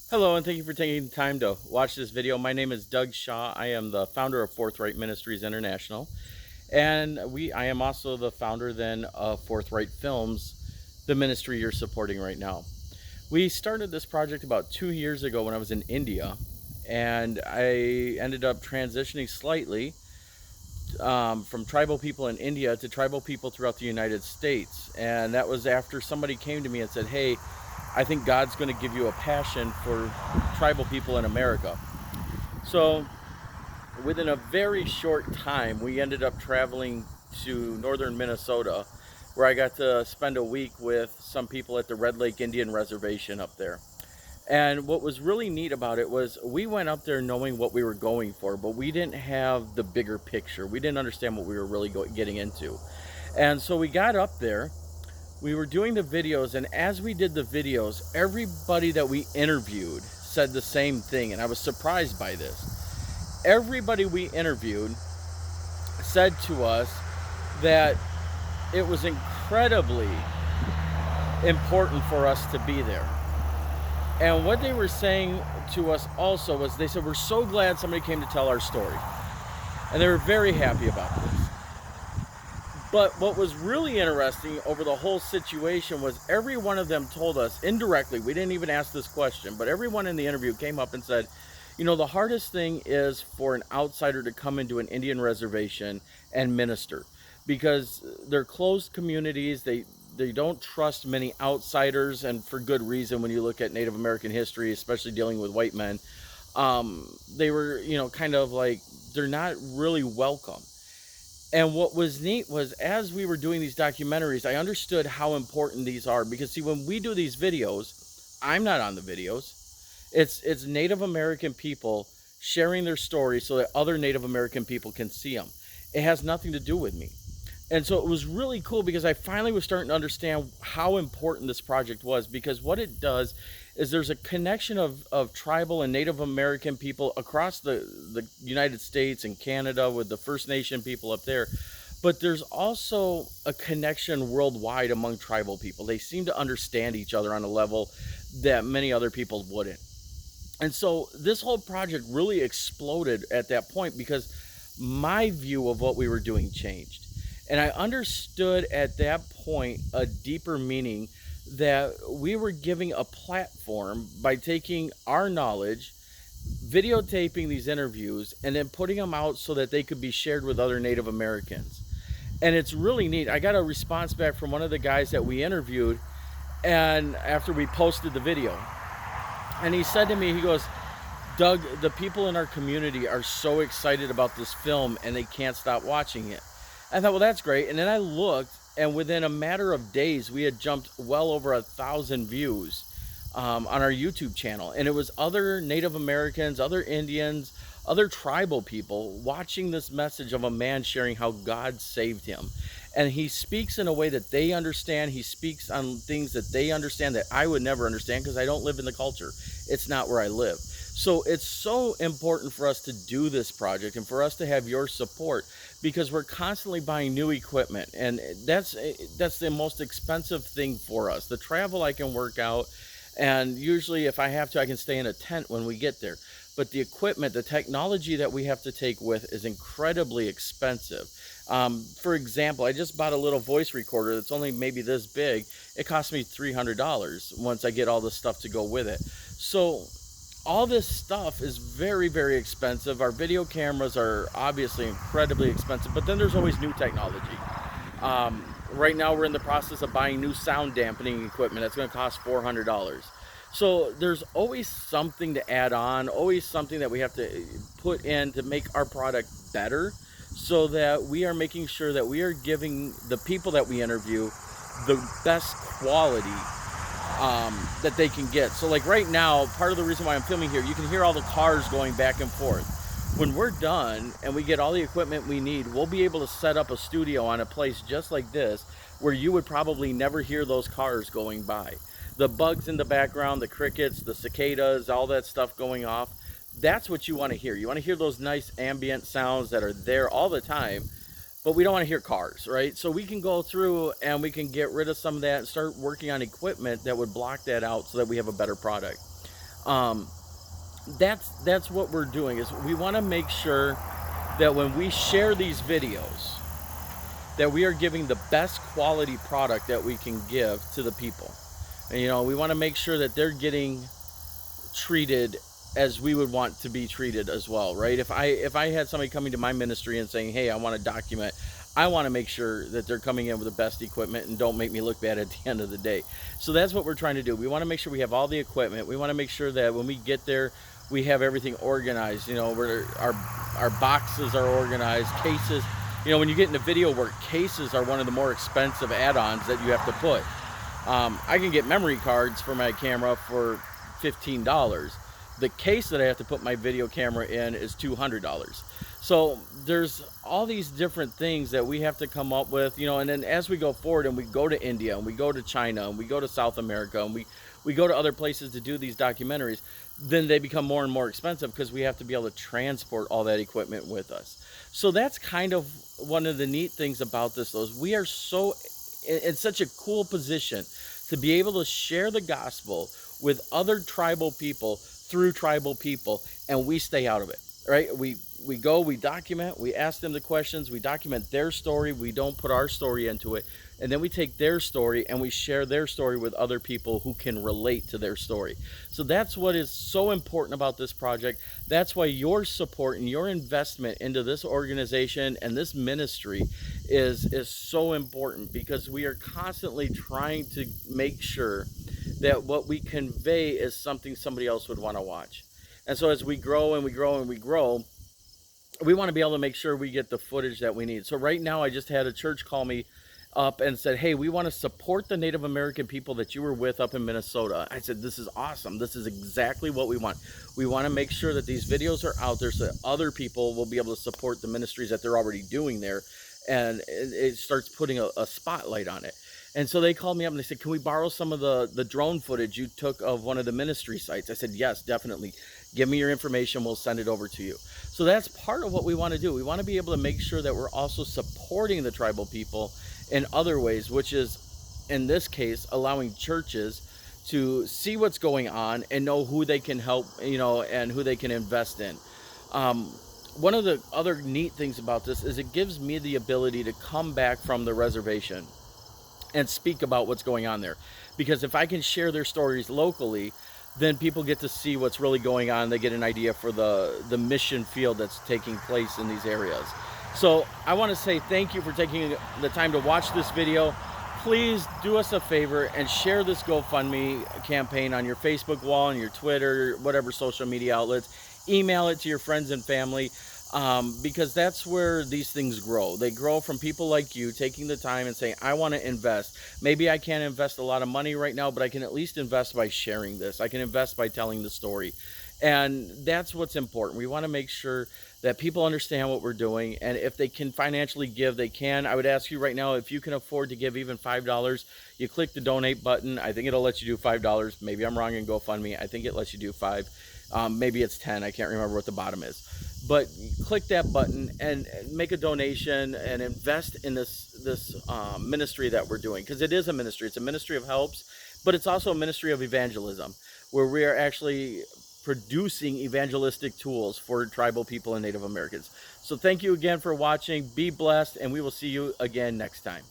Hello, and thank you for taking the time to watch this video. My name is Doug Shaw. I am the founder of Forthright Ministries International, and I am also the founder then of Forthright Films, the ministry you're supporting right now. We started this project about 2 years ago when I was in India, and I ended up transitioning slightly from tribal people in India to tribal people throughout the United States. And that was after somebody came to me and said, "Hey, I think God's going to give you a passion for tribal people in America." So within a very short time, we ended up traveling to northern Minnesota, where I got to spend a week with some people at the Red Lake Indian Reservation up there. And what was really neat about it was we went up there knowing what we were going for, but we didn't have the bigger picture. We didn't understand what we were really getting into. And so we got up there, we were doing the videos, and as we did the videos, everybody that we interviewed said the same thing. And I was surprised by this. Everybody we interviewed said to us that it was incredibly important for us to be there. And what they were saying to us also was they said, "We're so glad somebody came to tell our story." And they were very happy about this. But what was really interesting over the whole situation was every one of them told us indirectly, we didn't even ask this question, but everyone in the interview came up and said, the hardest thing is for an outsider to come into an Indian reservation and minister because they're closed communities. They don't trust many outsiders, and for good reason. When you look at Native American history, especially dealing with white men, they were, kind of like they're not really welcome. And what was neat was as we were doing these documentaries, I understood how important these are because see, when we do these videos, I'm not on the videos. It's Native American people sharing their stories so that other Native American people can see them. It has nothing to do with me. And so it was really cool because I finally was starting to understand how important this project was, because what it does is there's a connection of tribal and Native American people across the United States and Canada with the First Nation people up there. But there's also a connection worldwide among tribal people. They seem to understand each other on a level that many other people wouldn't. And so this whole project really exploded at that point because my view of what we were doing changed. And I understood at that point a deeper meaning that we were giving a platform by taking our knowledge, videotaping these interviews, and then putting them out so that they could be shared with other Native Americans. And it's really neat. I got a response back from one of the guys that we interviewed, and after we posted the video, and he said to me, he goes, "Doug, the people in our community are so excited about this film and they can't stop watching it." I thought, well, that's great. And then I looked, and within a matter of days, we had jumped well over 1,000 views on our YouTube channel. And it was other Native Americans, other Indians, other tribal people watching this message of a man sharing how God saved him. And he speaks in a way that they understand. He speaks on things that they understand that I would never understand because I don't live in the culture. It's not where I live. So it's so important for us to do this project and for us to have your support because we're constantly buying new equipment, and that's the most expensive thing for us. The travel I can work out, and usually if I have to, I can stay in a tent when we get there. But the equipment, the technology that we have to take with is incredibly expensive. For example, I just bought a little voice recorder that's only maybe this big. It cost me $300 once I get all the stuff to go with it. So all this stuff is very, very expensive. Our video cameras are obviously incredibly expensive, but then there's always new technology. Right now we're in the process of buying new sound dampening equipment. That's going to cost $400. So there's always something to add on, always something that we have to put in to make our product better, so that we are making sure that we are giving the people that we interview the best quality that they can get. So like right now, part of the reason why I'm filming here, you can hear all the cars going back and forth. When we're done and we get all the equipment we need, we'll be able to set up a studio on a place just like this where you would probably never hear those cars going by. The bugs in the background, the crickets, the cicadas, all that stuff going off, that's what you want to hear. You want to hear those nice ambient sounds that are there all the time, but we don't want to hear cars, right? So we can go through and we can get rid of some of that and start working on equipment that would block that out so that we have a better product. Um, that's what we're doing, is we want to make sure that when we share these videos, that we are giving the best quality product that we can give to the people. And, we want to make sure that they're getting treated as we would want to be treated as well, right? If I had somebody coming to my ministry and saying, "Hey, I want to document," I want to make sure that they're coming in with the best equipment and don't make me look bad at the end of the day. So that's what we're trying to do. We want to make sure we have all the equipment. We want to make sure that when we get there, we have everything organized. Where our boxes are organized, cases. When you get into video work, cases are one of the more expensive add-ons that you have to put. I can get memory cards for my camera for $15. The case that I have to put my video camera in is $200. So there's all these different things that we have to come up with, and then as we go forward and we go to India and we go to China and we go to South America and we go to other places to do these documentaries, then they become more and more expensive because we have to be able to transport all that equipment with us. So that's kind of one of the neat things about this, though, is we are so in such a cool position to be able to share the gospel with other tribal people through tribal people, and we stay out of it, right? We go, we document, we ask them the questions, we document their story, we don't put our story into it, and then we take their story and we share their story with other people who can relate to their story. So that's what is so important about this project. That's why your support and your investment into this organization and this ministry is so important, because we are constantly trying to make sure that what we convey is something somebody else would want to watch. And so as we grow and we grow and we grow, we want to be able to make sure we get the footage that we need. So right now, I just had a church call me up and said, "Hey, we want to support the Native American people that you were with up in Minnesota." I said, "This is awesome. This is exactly what we want. We want to make sure that these videos are out there so that other people will be able to support the ministries that they're already doing there." And it starts putting a spotlight on it. And so they called me up and they said, "Can we borrow some of the drone footage you took of one of the ministry sites?" I said, "Yes, definitely. Give me your information. We'll send it over to you." So that's part of what we want to do. We want to be able to make sure that we're also supporting the tribal people in other ways, which is, in this case, allowing churches to see what's going on and know who they can help, and who they can invest in. One of the other neat things about this is it gives me the ability to come back from the reservation and speak about what's going on there. Because if I can share their stories locally, then people get to see what's really going on. They get an idea for the mission field that's taking place in these areas. So I want to say thank you for taking the time to watch this video. Please do us a favor and share this GoFundMe campaign on your Facebook wall and your Twitter, whatever social media outlets. Email it to your friends and family. Because that's where these things grow. They grow from people like you taking the time and saying, "I want to invest. Maybe I can't invest a lot of money right now, but I can at least invest by sharing this. I can invest by telling the story." And that's what's important. We want to make sure that people understand what we're doing. And if they can financially give, they can. I would ask you right now, if you can afford to give even $5, you click the donate button. I think it'll let you do $5. Maybe I'm wrong in GoFundMe. I think it lets you do 5. Maybe it's 10. I can't remember what the bottom is. But click that button and make a donation and invest in this ministry that we're doing, because it is a ministry. It's a ministry of helps, but it's also a ministry of evangelism, where we are actually producing evangelistic tools for tribal people and Native Americans. So thank you again for watching. Be blessed, and we will see you again next time.